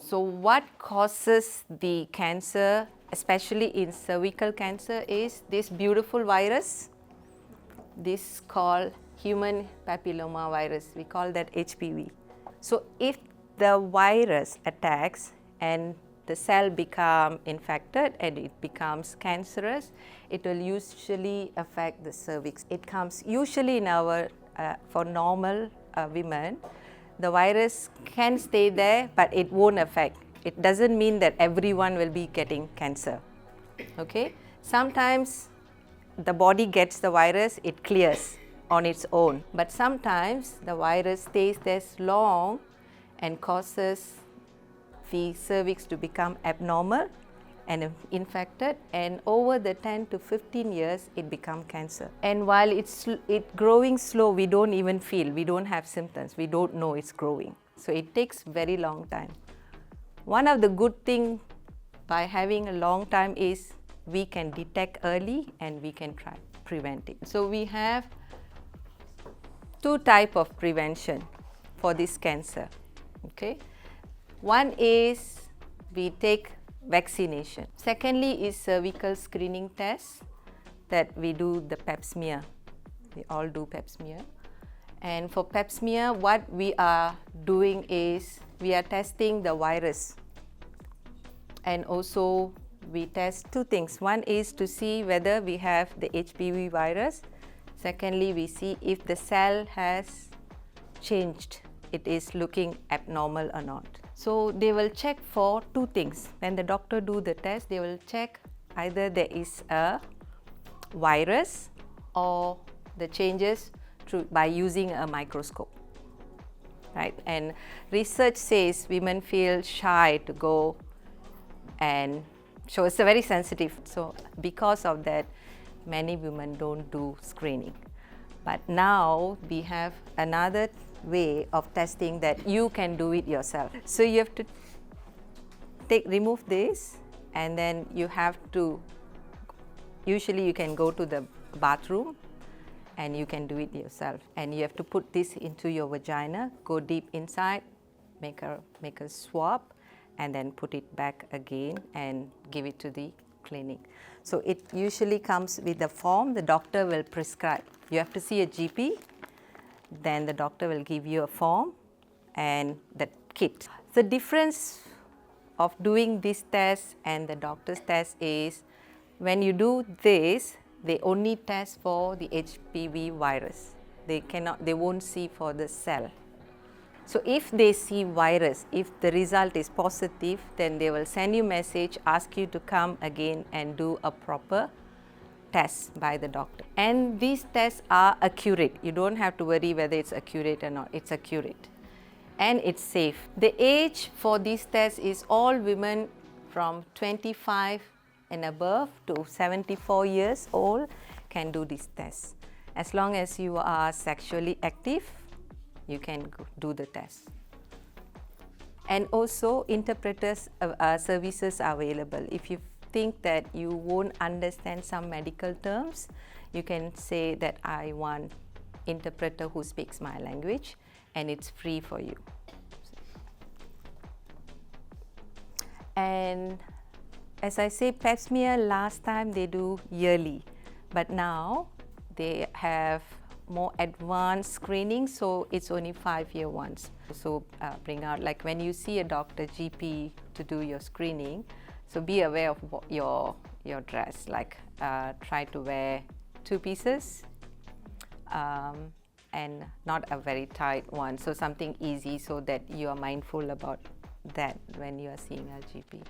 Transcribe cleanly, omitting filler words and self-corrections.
So what causes the cancer, especially in cervical cancer, is this beautiful virus. This is called human papilloma virus. We call that HPV. So if the virus attacks and the cell become infected and it becomes cancerous, it will usually affect the cervix. It comes usually in our, for normal women, the virus can stay there, but it won't affect. It doesn't mean that everyone will be getting cancer. Okay? Sometimes the body gets the virus, it clears on its own. But sometimes the virus stays there long and causes the cervix to become abnormal and infected, and over the 10 to 15 years it becomes cancer. And while it's growing slow, we don't even feel, we don't have symptoms, we don't know it's growing. So it takes very long time. One of the good things by having a long time is we can detect early and we can try prevent it. So we have two types of prevention for this cancer. Okay. One is we take vaccination. Secondly is cervical screening test that we do the pap smear. We all do pap smear. And for pap smear, what we are doing is we are testing the virus. And also we test two things. One is to see whether we have the HPV virus. Secondly, we see if the cell has changed. It is looking abnormal or not. So they will check for two things. When the doctor do the test, they will check either there is a virus or the changes by using a microscope. Right? And research says women feel shy to go and so it's very sensitive. So because of that, many women don't do screening. But now we have another way of testing that you can do it yourself. So you have to remove this, and then you have to, usually you can go to the bathroom and you can do it yourself. And you have to put this into your vagina, go deep inside, make a swab, and then put it back again and give it to the clinic. So it usually comes with a form the doctor will prescribe. You have to see a GP, then the doctor will give you a form and the kit. The difference of doing this test and the doctor's test is when you do this, they only test for the HPV virus. They won't see for the cell. So if they see virus, if the result is positive, then they will send you a message, ask you to come again and do a proper test by the doctor. And these tests are accurate. You don't have to worry whether it's accurate or not. It's accurate. And it's safe. The age for these tests is all women from 25 and above to 74 years old can do these tests. As long as you are sexually active, you can do the test. And also interpreters services are available. If you think that you won't understand some medical terms, you can say that I want interpreter who speaks my language, and it's free for you. And as I say, pap smear last time they do yearly, but now they have more advanced screening, so it's only 5-year once. So bring out, like when you see a doctor, GP to do your screening, so be aware of your dress, like try to wear 2 pieces and not a very tight one, so something easy so that you are mindful about that when you are seeing a GP.